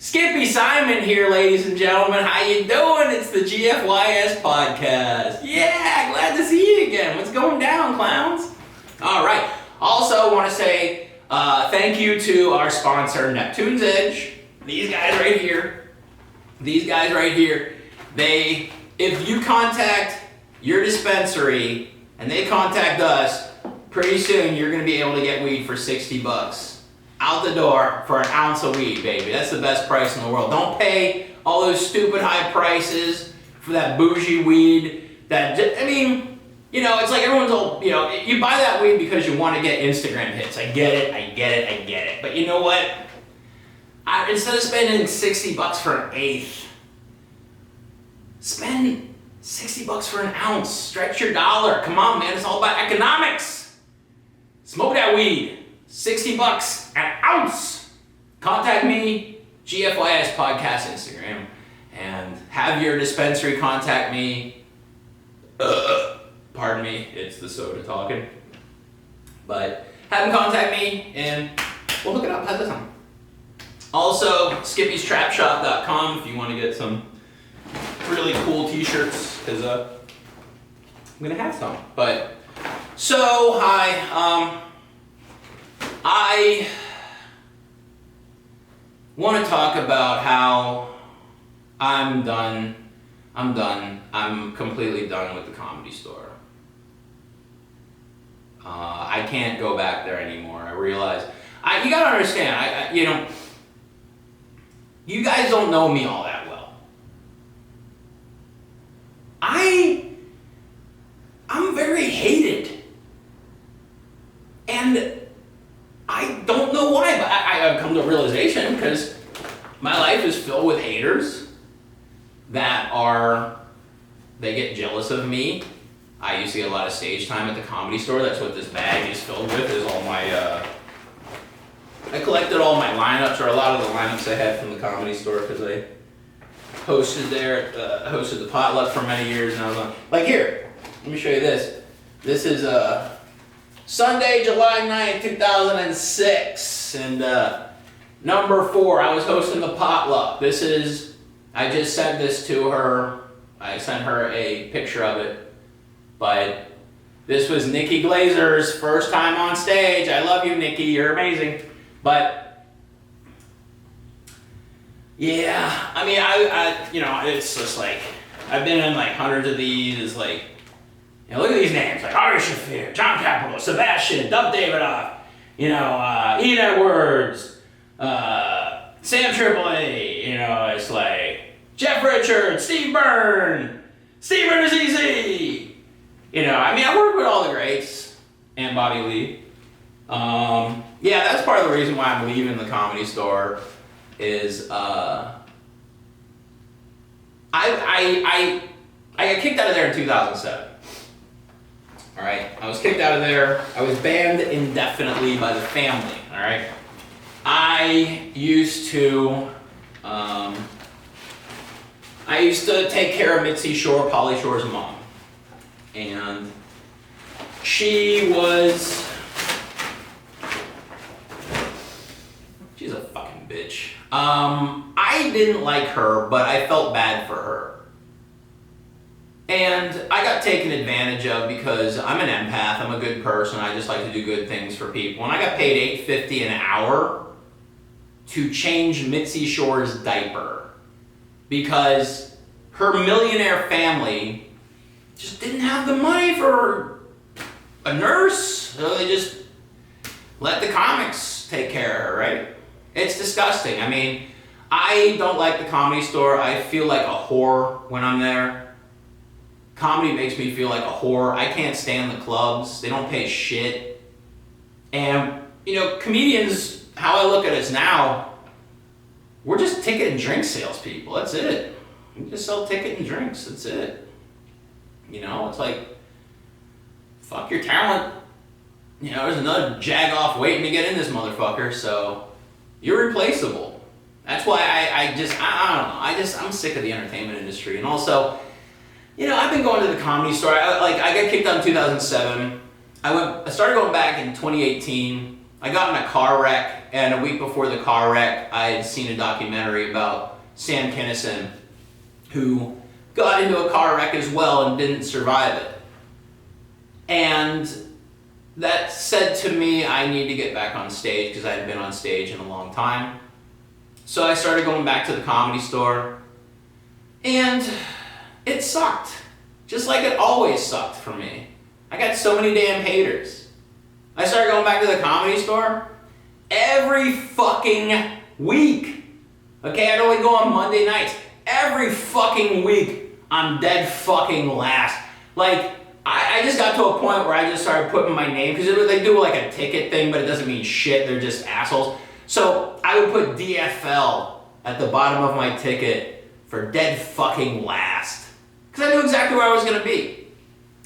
Skippy Simon here, ladies and gentlemen. How you doing? It's the GFYS Podcast. Yeah, glad to see you again. What's going down, clowns? All right. Also, want to say thank you to our sponsor, Neptune's Edge. These guys right here. If you contact your dispensary and they contact us, pretty soon you're going to be able to get weed for $60. Out the door for an ounce of weed, baby. That's the best price in the world. Don't pay all those stupid high prices for that bougie weed. It's like everyone's all, you buy that weed because you want to get Instagram hits. I get it. But you know what? Instead of spending $60 for an eighth, spend $60 for an ounce. Stretch your dollar. Come on, man. It's all about economics. Smoke that weed. $60 an ounce. Contact me, GFYS Podcast Instagram, and have your dispensary contact me. Pardon me, it's the soda talking. But have them contact me and we'll hook it up. How's that sound? Also, Skippy'sTrapShop.com if you want to get some really cool t-shirts, because I'm going to have some. But, so, hi. I want to talk about how I'm completely done with the Comedy Store. I can't go back there anymore. I realize, you gotta understand, you guys don't know me all that well. I'm very hated. And I don't know why, but I've come to a realization because my life is filled with haters they get jealous of me. I used to get a lot of stage time at the Comedy Store. That's what this bag is filled with, is all my, I collected all my lineups, or a lot of the lineups I had from the Comedy Store, because I hosted the potluck for many years, and I was like, here, let me show you this. This is, Sunday, July 9th, 2006, and number 4, I was hosting the potluck. I just sent this to her. I sent her a picture of it, but this was Nikki Glazer's first time on stage. I love you, Nikki, you're amazing. But, yeah, I mean, it's just like, I've been in like hundreds of these, like, look at these names, like Ari Shaffir, John Capitol, Sebastian, Dub Davidoff, Ian Edwards, Sam Tripoli, it's like Jeff Richards, Steve Byrne is easy. I work with all the greats and Bobby Lee. That's part of the reason why I'm leaving the Comedy Store is I got kicked out of there in 2007. All right, I was kicked out of there. I was banned indefinitely by the family. All right, I used to take care of Mitzi Shore, Polly Shore's mom, and she's a fucking bitch. I didn't like her, but I felt bad for her. And I got taken advantage of because I'm an empath, I'm a good person, I just like to do good things for people. And I got paid $8.50 an hour to change Mitzi Shore's diaper because her millionaire family just didn't have the money for a nurse, so they just let the comics take care of her, right? It's disgusting. I mean, I don't like the Comedy Store. I feel like a whore when I'm there. Comedy makes me feel like a whore. I can't stand the clubs. They don't pay shit. And, comedians, how I look at us now, we're just ticket and drink salespeople. That's it. We just sell ticket and drinks. That's it. It's like, fuck your talent. There's another jag-off waiting to get in this motherfucker, so you're replaceable. That's why I don't know. I'm sick of the entertainment industry. And also, I've been going to the Comedy Store. I got kicked out in 2007. I started going back in 2018. I got in a car wreck, and a week before the car wreck, I had seen a documentary about Sam Kinison, who got into a car wreck as well and didn't survive it. And that said to me, I need to get back on stage because I hadn't been on stage in a long time. So I started going back to the Comedy Store, and it sucked. Just like it always sucked for me. I got so many damn haters. I started going back to the Comedy Store every fucking week. Okay, I'd only go on Monday nights. Every fucking week, I'm dead fucking last. Like, I just got to a point where I just started putting my name, because they do like a ticket thing, but it doesn't mean shit, they're just assholes. So I would put DFL at the bottom of my ticket for dead fucking last. Because I knew exactly where I was gonna be.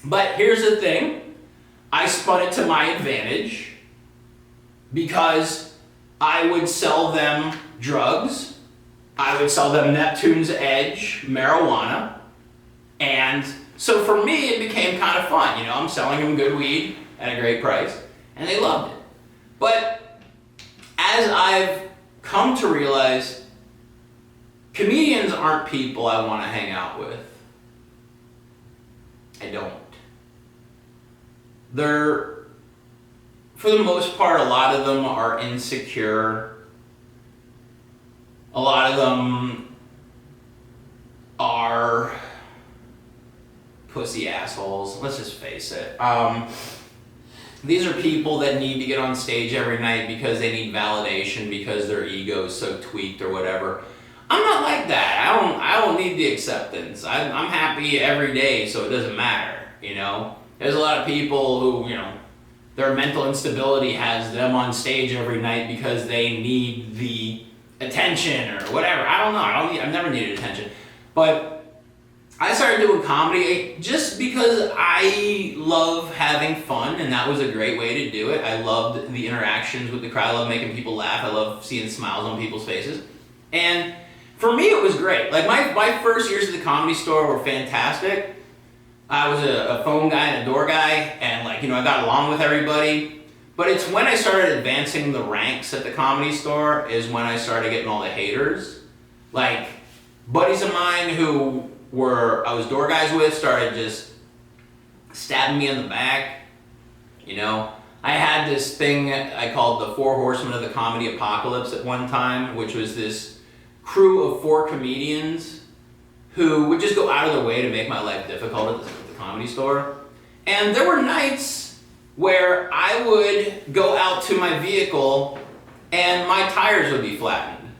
But here's the thing, I spun it to my advantage because I would sell them drugs, I would sell them Neptune's Edge marijuana, and so for me it became kind of fun. You know, I'm selling them good weed at a great price, and they loved it. But as I've come to realize, comedians aren't people I want to hang out with. I don't. They're, for the most part, a lot of them are insecure. A lot of them are pussy assholes. Let's just face it. These are people that need to get on stage every night because they need validation, because their ego is so tweaked or whatever. I'm not like that. I don't need the acceptance. I'm happy every day, so it doesn't matter, you know? There's a lot of people who, you know, their mental instability has them on stage every night because they need the attention or whatever. I don't know. I've never needed attention. But I started doing comedy just because I love having fun, and that was a great way to do it. I loved the interactions with the crowd. I love making people laugh. I love seeing smiles on people's faces. And for me, it was great. Like, my first years at the Comedy Store were fantastic. I was a phone guy and a door guy, and, like, you know, I got along with everybody. But it's when I started advancing the ranks at the Comedy Store is when I started getting all the haters. Like, buddies of mine who I was door guys with started just stabbing me in the back. You know, I had this thing I called the 4 Horsemen of the Comedy Apocalypse at one time, which was this crew of 4 comedians who would just go out of their way to make my life difficult at the Comedy Store. And there were nights where I would go out to my vehicle and my tires would be flattened.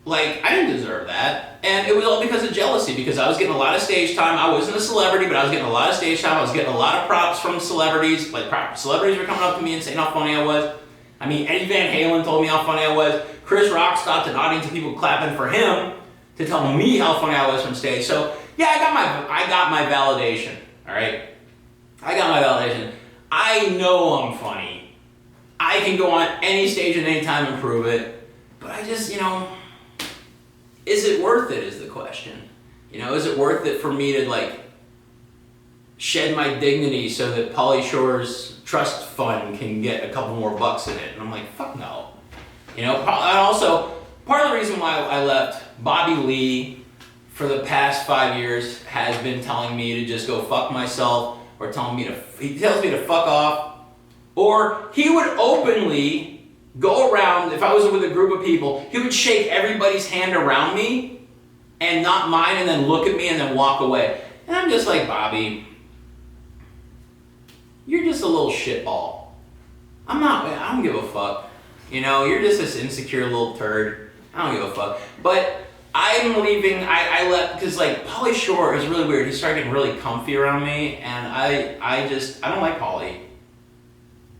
Like, I didn't deserve that. And it was all because of jealousy, because I was getting a lot of stage time. I wasn't a celebrity, but I was getting a lot of stage time. I was getting a lot of props from celebrities. Like, celebrities were coming up to me and saying how funny I was. I mean, Eddie Van Halen told me how funny I was. Chris Rock stopped an audience of people clapping for him to tell me how funny I was from stage. So, yeah, I got my validation, all right? I got my validation. I know I'm funny. I can go on any stage at any time and prove it. But I just, you know, is it worth it is the question. You know, is it worth it for me to, like, shed my dignity so that Pauly Shore's trust fund can get a couple more bucks in it? And I'm like, fuck no. You know, and also, part of the reason why I left, Bobby Lee, for the past 5 years, has been telling me to just go fuck myself, or he tells me to fuck off, or he would openly go around, if I was with a group of people, he would shake everybody's hand around me and not mine, and then look at me and then walk away. And I'm just like, Bobby, you're just a little shitball. I don't give a fuck. You know, you're just this insecure little turd. I don't give a fuck. But I'm leaving, I left, because, like, Pauly Shore is really weird. He started getting really comfy around me, and I don't like Pauly.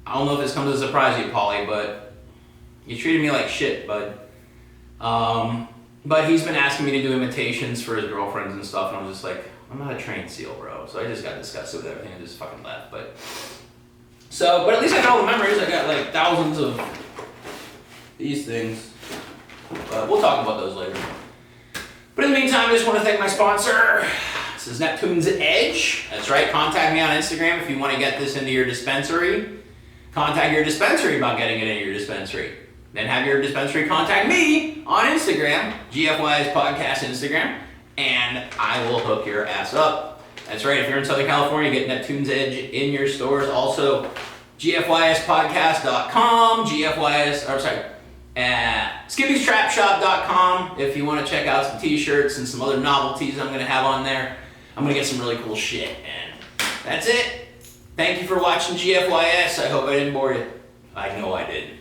I don't know if this comes as a surprise to you, Pauly, but you treated me like shit, bud. But he's been asking me to do imitations for his girlfriends and stuff, and I'm just like, I'm not a trained SEAL, bro. So I just got disgusted with everything and just fucking left. But at least I got all the memories. I got, like, thousands of these things. But we'll talk about those later. But in the meantime, I just want to thank my sponsor. This is Neptune's Edge. That's right, contact me on Instagram if you want to get this into your dispensary. contact your dispensary about getting it in your dispensary. Then have your dispensary contact me on Instagram, GFYS Podcast Instagram, and I will hook your ass up. That's right, if you're in Southern California, get Neptune's Edge in your stores. Also, GFYSpodcast.com, Skippy'sTrapShop.com if you want to check out some t-shirts and some other novelties I'm going to have on there. I'm going to get some really cool shit, and that's it. Thank you for watching GFYS. I hope I didn't bore you. I know I did.